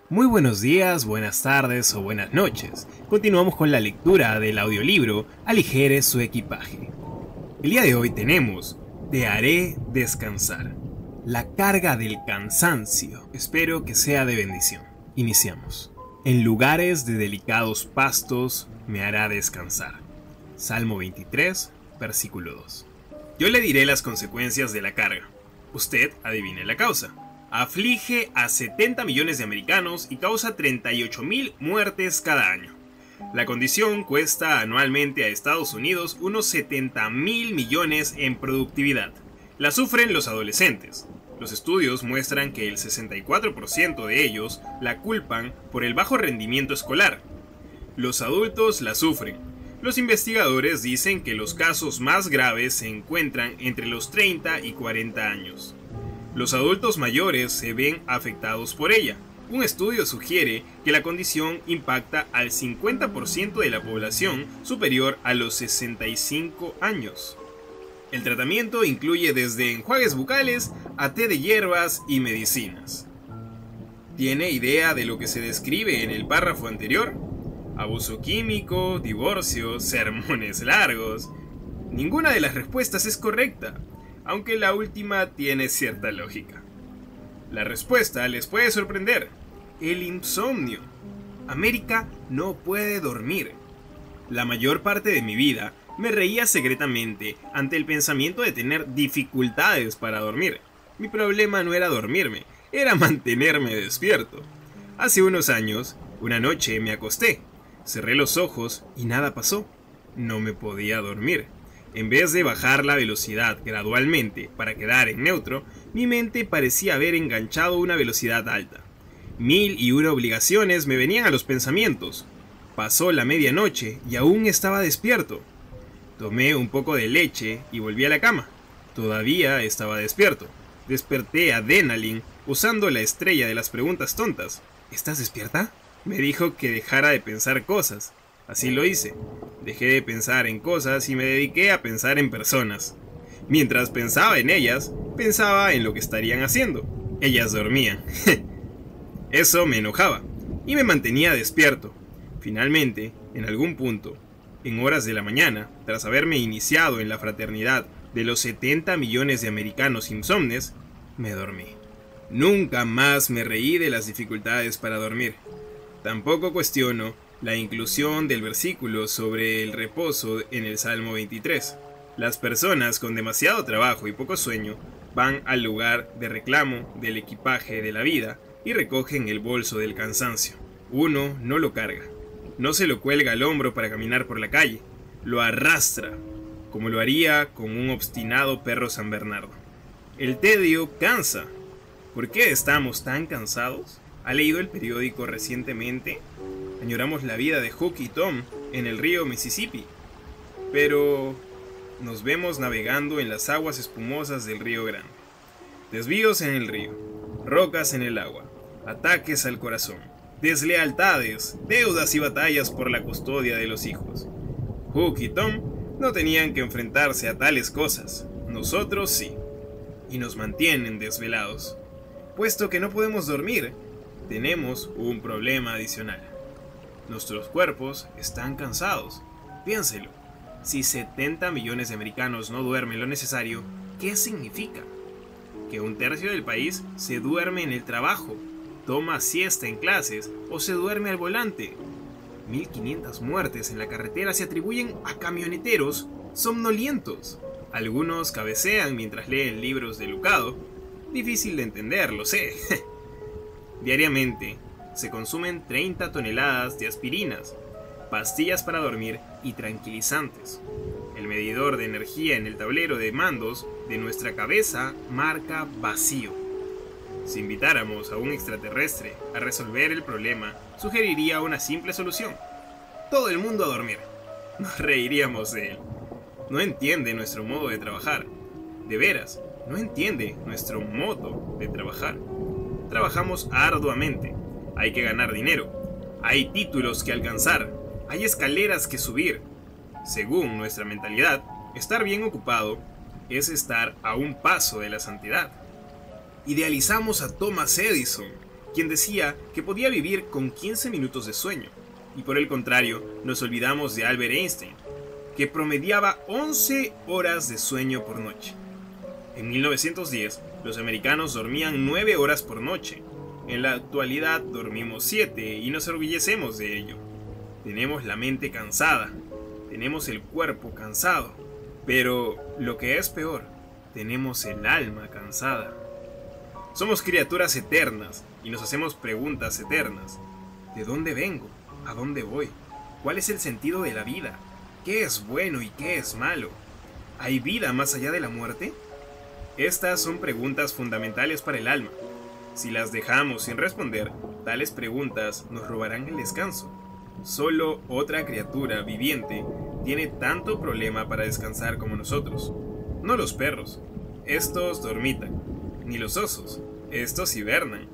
Muy buenos días, buenas tardes o buenas noches. Continuamos con la lectura del audiolibro Aligere su equipaje. El día de hoy tenemos Te haré descansar. La carga del cansancio. Espero que sea de bendición. Iniciamos. En lugares de delicados pastos me hará descansar. Salmo 23, versículo 2. Yo le diré las consecuencias de la carga. Usted adivine la causa. Aflige a 70 millones de americanos y causa 38.000 muertes cada año. La condición cuesta anualmente a Estados Unidos unos 70.000 millones en productividad. La sufren los adolescentes. Los estudios muestran que el 64% de ellos la culpan por el bajo rendimiento escolar. Los adultos la sufren. Los investigadores dicen que los casos más graves se encuentran entre los 30 y 40 años. Los adultos mayores se ven afectados por ella. Un estudio sugiere que la condición impacta al 50% de la población superior a los 65 años. El tratamiento incluye desde enjuagues bucales a té de hierbas y medicinas. ¿Tiene idea de lo que se describe en el párrafo anterior? Abuso químico, divorcio, sermones largos. Ninguna de las respuestas es correcta, aunque la última tiene cierta lógica. La respuesta les puede sorprender. El insomnio. América no puede dormir. La mayor parte de mi vida me reía secretamente ante el pensamiento de tener dificultades para dormir. Mi problema no era dormirme, era mantenerme despierto. Hace unos años, una noche me acosté, cerré los ojos y nada pasó. No me podía dormir. En vez de bajar la velocidad gradualmente para quedar en neutro, mi mente parecía haber enganchado una velocidad alta. 1001 obligaciones me venían a los pensamientos. Pasó la medianoche y aún estaba despierto. Tomé un poco de leche y volví a la cama. Todavía estaba despierto. Desperté a Denalin usando la estrella de las preguntas tontas. ¿Estás despierta? Me dijo que dejara de pensar cosas. Así lo hice. Dejé de pensar en cosas y me dediqué a pensar en personas. Mientras pensaba en ellas, pensaba en lo que estarían haciendo. Ellas dormían. Eso me enojaba y me mantenía despierto. Finalmente, en algún punto, en horas de la mañana, tras haberme iniciado en la fraternidad de los 70 millones de americanos insomnes, me dormí. Nunca más me reí de las dificultades para dormir. Tampoco cuestiono la inclusión del versículo sobre el reposo en el Salmo 23. Las personas con demasiado trabajo y poco sueño van al lugar de reclamo del equipaje de la vida y recogen el bolso del cansancio. Uno no lo carga, no se lo cuelga al hombro para caminar por la calle, lo arrastra, como lo haría con un obstinado perro San Bernardo. El tedio cansa. ¿Por qué estamos tan cansados? ¿Ha leído el periódico recientemente? Añoramos la vida de Hook y Tom en el río Mississippi, pero nos vemos navegando en las aguas espumosas del río Grande. Desvíos en el río, rocas en el agua, ataques al corazón, deslealtades, deudas y batallas por la custodia de los hijos. Hook y Tom no tenían que enfrentarse a tales cosas, nosotros sí, y nos mantienen desvelados. Puesto que no podemos dormir, tenemos un problema adicional. Nuestros cuerpos están cansados. Piénselo. Si 70 millones de americanos no duermen lo necesario, ¿qué significa? Que un tercio del país se duerme en el trabajo, toma siesta en clases o se duerme al volante. 1500 muertes en la carretera se atribuyen a camioneteros somnolientos. Algunos cabecean mientras leen libros de Lucado. Difícil de entender, lo sé. Diariamente se consumen 30 toneladas de aspirinas, pastillas para dormir y tranquilizantes. El medidor de energía en el tablero de mandos de nuestra cabeza marca vacío. Si invitáramos a un extraterrestre a resolver el problema, sugeriría una simple solución. Todo el mundo a dormir. Nos reiríamos de él. No entiende nuestro modo de trabajar. De veras, no entiende nuestro modo de trabajar. Trabajamos arduamente. Hay que ganar dinero. Hay títulos que alcanzar. Hay escaleras que subir. Según nuestra mentalidad, estar bien ocupado es estar a un paso de la santidad. Idealizamos a Thomas Edison, quien decía que podía vivir con 15 minutos de sueño, y por el contrario, nos olvidamos de Albert Einstein, que promediaba 11 horas de sueño por noche. En 1910, los americanos dormían 9 horas por noche. En la actualidad dormimos 7 y nos orgullecemos de ello. Tenemos la mente cansada, tenemos el cuerpo cansado, pero lo que es peor, tenemos el alma cansada. Somos criaturas eternas y nos hacemos preguntas eternas. ¿De dónde vengo? ¿A dónde voy? ¿Cuál es el sentido de la vida? ¿Qué es bueno y qué es malo? ¿Hay vida más allá de la muerte? Estas son preguntas fundamentales para el alma. Si las dejamos sin responder, tales preguntas nos robarán el descanso. Solo otra criatura viviente tiene tanto problema para descansar como nosotros. No los perros, estos dormitan, ni los osos, estos hibernan.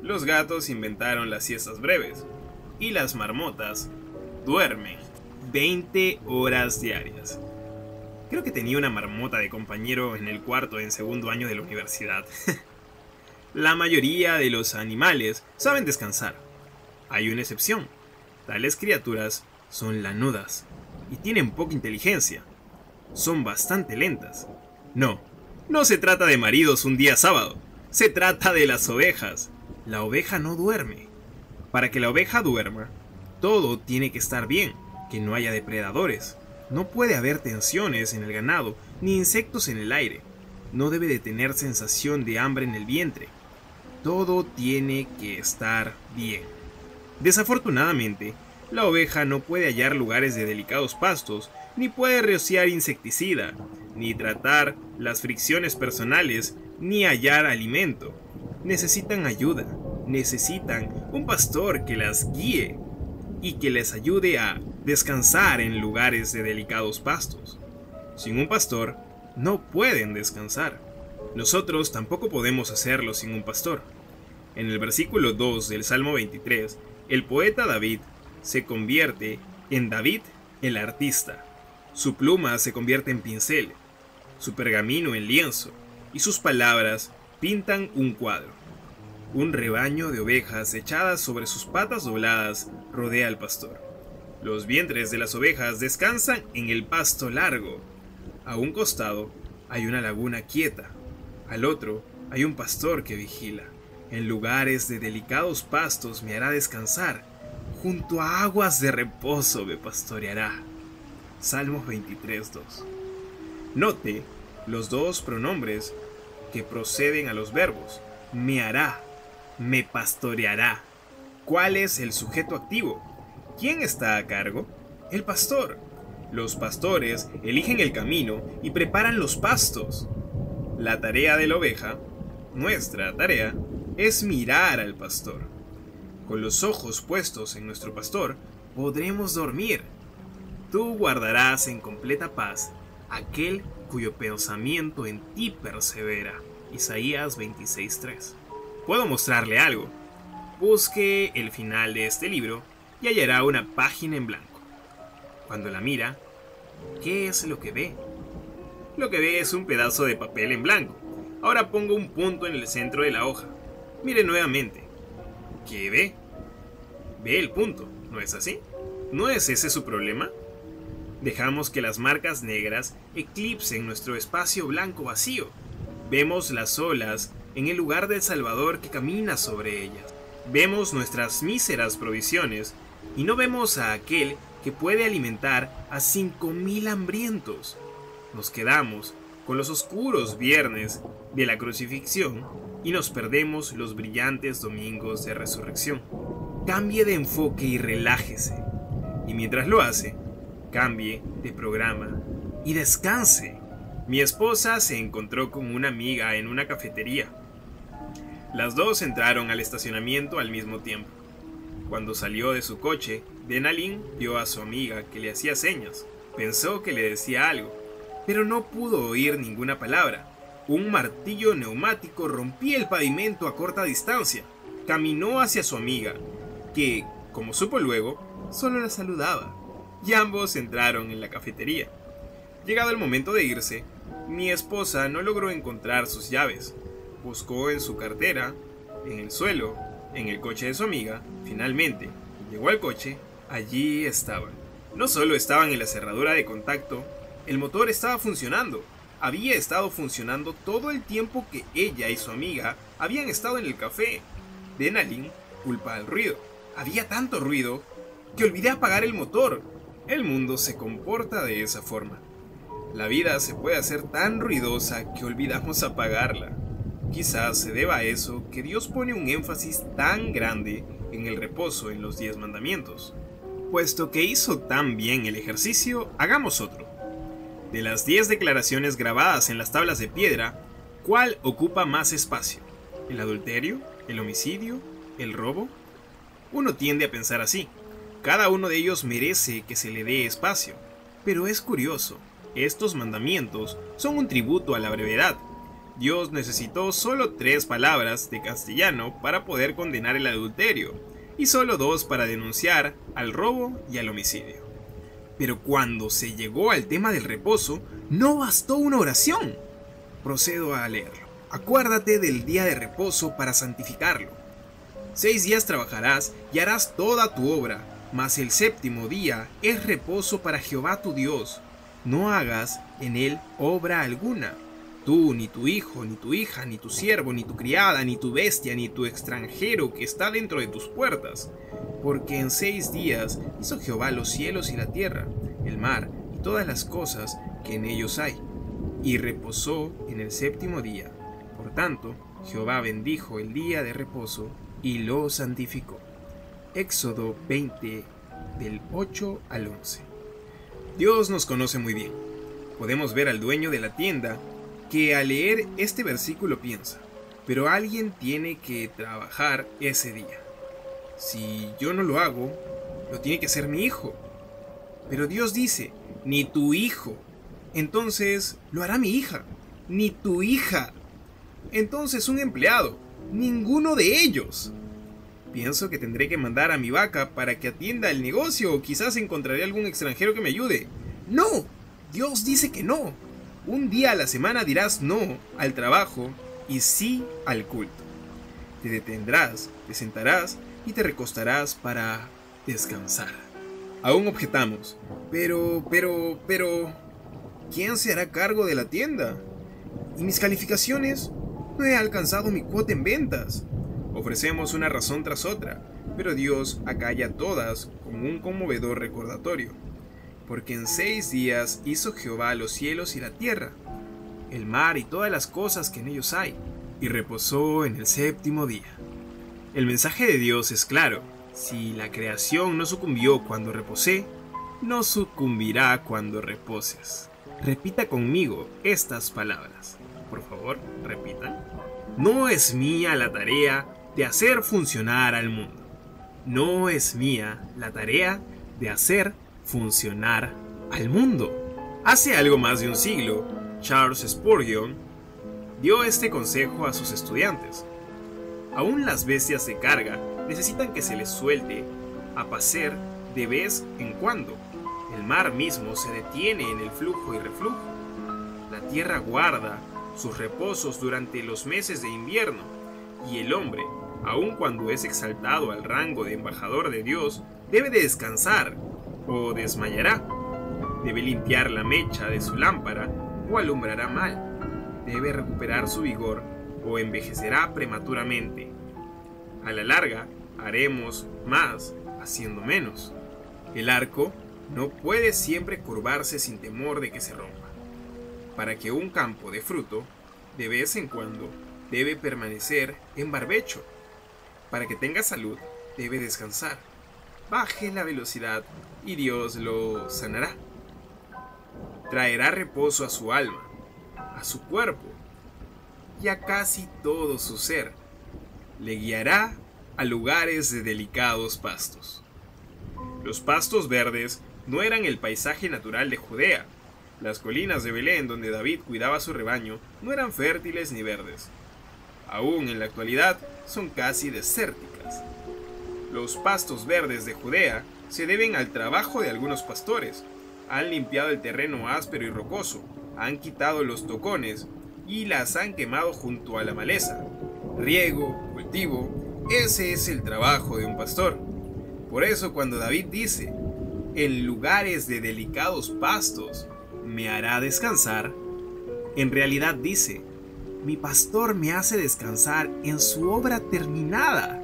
Los gatos inventaron las siestas breves, y las marmotas duermen 20 horas diarias. Creo que tenía una marmota de compañero en el cuarto en segundo año de la universidad. La mayoría de los animales saben descansar. Hay una excepción. Tales criaturas son lanudas y tienen poca inteligencia. Son bastante lentas. No se trata de maridos un día sábado. Se trata de las ovejas. La oveja no duerme. Para que la oveja duerma, todo tiene que estar bien, que no haya depredadores. No puede haber tensiones en el ganado, ni insectos en el aire. No debe de tener sensación de hambre en el vientre. Todo tiene que estar bien. Desafortunadamente, la oveja no puede hallar lugares de delicados pastos, ni puede rociar insecticida, ni tratar las fricciones personales, ni hallar alimento. Necesitan ayuda, necesitan un pastor que las guíe y que les ayude a descansar en lugares de delicados pastos. Sin un pastor, no pueden descansar. Nosotros tampoco podemos hacerlo sin un pastor. En el versículo 2 del Salmo 23, el poeta David se convierte en David el artista. Su pluma se convierte en pincel, su pergamino en lienzo, y sus palabras pintan un cuadro. Un rebaño de ovejas echadas sobre sus patas dobladas rodea al pastor. Los vientres de las ovejas descansan en el pasto largo. A un costado hay una laguna quieta, al otro hay un pastor que vigila. En lugares de delicados pastos me hará descansar, junto a aguas de reposo me pastoreará. Salmos 23:2. Note los dos pronombres que proceden a los verbos. Me hará, me pastoreará. ¿Cuál es el sujeto activo? ¿Quién está a cargo? El pastor. Los pastores eligen el camino y preparan los pastos. La tarea de la oveja, nuestra tarea, es mirar al pastor. Con los ojos puestos en nuestro pastor, podremos dormir. Tú guardarás en completa paz aquel cuyo pensamiento en ti persevera. Isaías 26:3. Puedo mostrarle algo. Busque el final de este libro y hallará una página en blanco. Cuando la mira, ¿qué es lo que ve? Lo que ve es un pedazo de papel en blanco. Ahora pongo un punto en el centro de la hoja. Mire nuevamente. ¿Qué ve? Ve el punto, ¿no es así? ¿No es ese su problema? Dejamos que las marcas negras eclipsen nuestro espacio blanco vacío. Vemos las olas en el lugar del Salvador que camina sobre ellas. Vemos nuestras míseras provisiones y no vemos a aquel que puede alimentar a 5,000 hambrientos. Nos quedamos con los oscuros viernes de la crucifixión y nos perdemos los brillantes domingos de resurrección. Cambie de enfoque y relájese. Y mientras lo hace, cambie de programa y descanse. Mi esposa se encontró con una amiga en una cafetería. Las dos entraron al estacionamiento al mismo tiempo. Cuando salió de su coche, Denalyn vio a su amiga que le hacía señas. Pensó que le decía algo, pero no pudo oír ninguna palabra. Un martillo neumático rompía el pavimento a corta distancia. Caminó hacia su amiga, que, como supo luego, solo la saludaba. Y ambos entraron en la cafetería. Llegado el momento de irse, mi esposa no logró encontrar sus llaves. Buscó en su cartera, en el suelo, en el coche de su amiga, finalmente llegó al coche. Allí estaban. No solo estaban en la cerradura de contacto, el motor estaba funcionando. Había estado funcionando todo el tiempo que ella y su amiga habían estado en el café. Denalin culpa al ruido. Había tanto ruido que olvidé apagar el motor. El mundo se comporta de esa forma. La vida se puede hacer tan ruidosa que olvidamos apagarla. Quizás se deba a eso que Dios pone un énfasis tan grande en el reposo en los 10 mandamientos. Puesto que hizo tan bien el ejercicio, hagamos otro. De las 10 declaraciones grabadas en las tablas de piedra, ¿cuál ocupa más espacio? ¿El adulterio? ¿El homicidio? ¿El robo? Uno tiende a pensar así. Cada uno de ellos merece que se le dé espacio. Pero es curioso, estos mandamientos son un tributo a la brevedad. Dios necesitó solo 3 palabras de castellano para poder condenar el adulterio, y solo 2 para denunciar al robo y al homicidio. Pero cuando se llegó al tema del reposo, no bastó una oración. Procedo a leerlo. Acuérdate del día de reposo para santificarlo. 6 días trabajarás y harás toda tu obra, mas el 7º día es reposo para Jehová tu Dios. No hagas en él obra alguna. Tú, ni tu hijo, ni tu hija, ni tu siervo, ni tu criada, ni tu bestia, ni tu extranjero que está dentro de tus puertas. Porque en 6 días hizo Jehová los cielos y la tierra, el mar y todas las cosas que en ellos hay. Y reposó en el 7º día. Por tanto, Jehová bendijo el día de reposo y lo santificó. Éxodo 20, del 8 al 11. Dios nos conoce muy bien. Podemos ver al dueño de la tienda que al leer este versículo piensa, pero alguien tiene que trabajar ese día. Si yo no lo hago, lo tiene que hacer mi hijo. Pero Dios dice, ni tu hijo. Entonces, lo hará mi hija. Ni tu hija. Entonces, un empleado. Ninguno de ellos. Pienso que tendré que mandar a mi vaca para que atienda el negocio o quizás encontraré algún extranjero que me ayude. ¡No! Dios dice que no. Un día a la semana dirás no al trabajo y sí al culto. Te detendrás, te sentarás y te recostarás para descansar. Aún objetamos, pero, ¿quién se hará cargo de la tienda? ¿Y mis calificaciones? No he alcanzado mi cuota en ventas. Ofrecemos una razón tras otra, pero Dios acalla todas con un conmovedor recordatorio. Porque en 6 días hizo Jehová los cielos y la tierra, el mar y todas las cosas que en ellos hay, y reposó en el 7º día. El mensaje de Dios es claro: si la creación no sucumbió cuando reposé, no sucumbirá cuando reposes. Repita conmigo estas palabras. Por favor, repitan. No es mía la tarea de hacer funcionar al mundo. No es mía la tarea de hacer funcionar al mundo. Hace algo más de un siglo, Charles Spurgeon dio este consejo a sus estudiantes. Aún las bestias de carga necesitan que se les suelte a pacer de vez en cuando. El mar mismo se detiene en el flujo y reflujo. La tierra guarda sus reposos durante los meses de invierno, y el hombre, aun cuando es exaltado al rango de embajador de Dios, debe de descansar o desmayará. Debe limpiar la mecha de su lámpara o alumbrará mal. Debe recuperar su vigor o envejecerá prematuramente. A la larga, haremos más haciendo menos. El arco no puede siempre curvarse sin temor de que se rompa. Para que un campo dé fruto, de vez en cuando debe permanecer en barbecho. Para que tenga salud, debe descansar. Baje la velocidad y Dios lo sanará. Traerá reposo a su alma, a su cuerpo y a casi todo su ser. Le guiará a lugares de delicados pastos. Los pastos verdes no eran el paisaje natural de Judea. Las colinas de Belén, donde David cuidaba su rebaño, no eran fértiles ni verdes. Aún en la actualidad son casi desérticas. Los pastos verdes de Judea se deben al trabajo de algunos pastores. Han limpiado el terreno áspero y rocoso, han quitado los tocones y las han quemado junto a la maleza. Riego, cultivo Ese es el trabajo de un pastor. Por eso cuando David dice, en lugares de delicados pastos me hará descansar, en realidad dice, mi pastor me hace descansar en su obra terminada.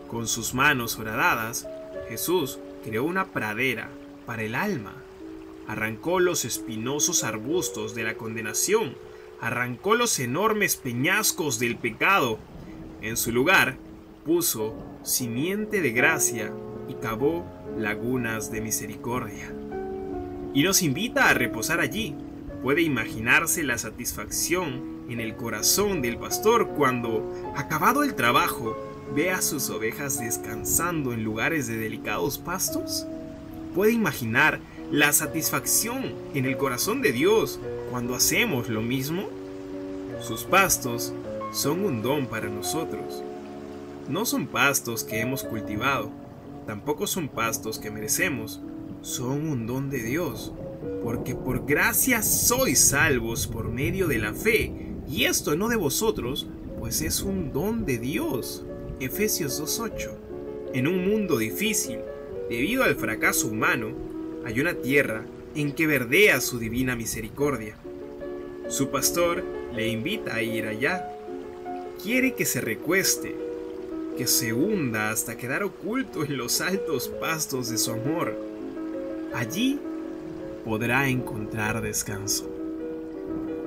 Con sus manos horadadas, Jesús creó una pradera para el alma. Arrancó los espinosos arbustos de la condenación, arrancó los enormes peñascos del pecado. En su lugar, puso simiente de gracia y cavó lagunas de misericordia. Y nos invita a reposar allí. Puede imaginarse la satisfacción en el corazón del pastor cuando, acabado el trabajo, ve a sus ovejas descansando en lugares de delicados pastos. ¿Puede imaginar la satisfacción en el corazón de Dios cuando hacemos lo mismo? Sus pastos son un don para nosotros. No son pastos que hemos cultivado, tampoco son pastos que merecemos, son un don de Dios, porque por gracia sois salvos por medio de la fe, y esto no de vosotros, pues es un don de Dios. Efesios 2:8. En un mundo difícil, debido al fracaso humano, hay una tierra en que verdea su divina misericordia. Su pastor le invita a ir allá. Quiere que se recueste, que se hunda hasta quedar oculto en los altos pastos de su amor. Allí podrá encontrar descanso.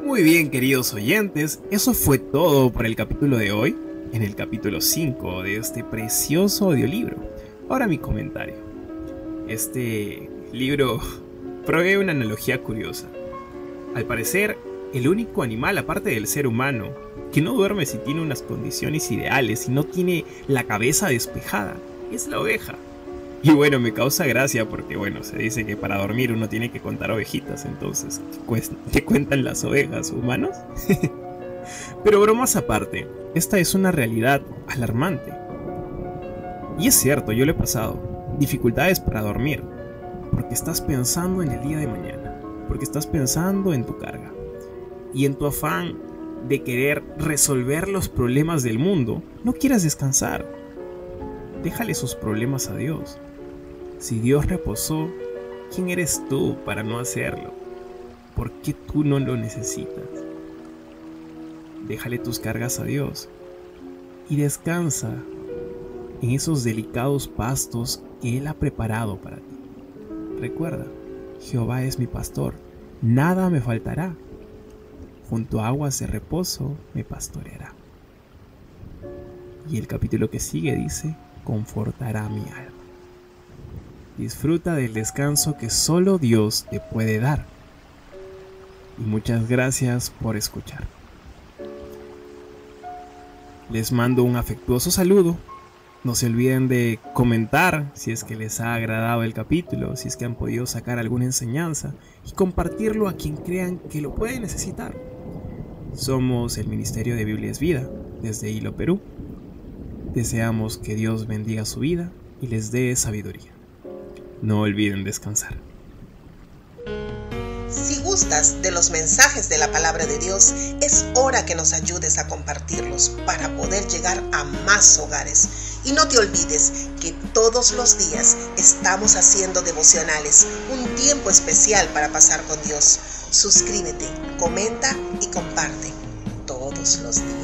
Muy bien, queridos oyentes, eso fue todo por el capítulo de hoy, en el capítulo 5 de este precioso audiolibro. Ahora mi comentario. Este libro provee una analogía curiosa. Al parecer, el único animal aparte del ser humano que no duerme si tiene unas condiciones ideales y no tiene la cabeza despejada es la oveja. Y bueno, me causa gracia porque bueno, se dice que para dormir uno tiene que contar ovejitas, entonces, ¿qué cuentan las ovejas? ¿Humanos? Pero bromas aparte, esta es una realidad alarmante. Y es cierto, yo lo he pasado. Dificultades para dormir, porque estás pensando en el día de mañana, porque estás pensando en tu carga. Y en tu afán de querer resolver los problemas del mundo, no quieras descansar. Déjale sus problemas a Dios. Si Dios reposó, ¿quién eres tú para no hacerlo? ¿Por qué tú no lo necesitas? Déjale tus cargas a Dios y descansa en esos delicados pastos que Él ha preparado para ti. Recuerda, Jehová es mi pastor, nada me faltará. Junto a aguas de reposo me pastoreará. Y el capítulo que sigue dice, confortará mi alma. Disfruta del descanso que solo Dios te puede dar. Y muchas gracias por escuchar. Les mando un afectuoso saludo. No se olviden de comentar si es que les ha agradado el capítulo, si es que han podido sacar alguna enseñanza y compartirlo a quien crean que lo puede necesitar. Somos el Ministerio de Biblia es Vida desde Hilo, Perú. Deseamos que Dios bendiga su vida y les dé sabiduría. No olviden descansar. Si gustas de los mensajes de la palabra de Dios, es hora que nos ayudes a compartirlos para poder llegar a más hogares. Y no te olvides que todos los días estamos haciendo devocionales, un tiempo especial para pasar con Dios. Suscríbete, comenta y comparte todos los días.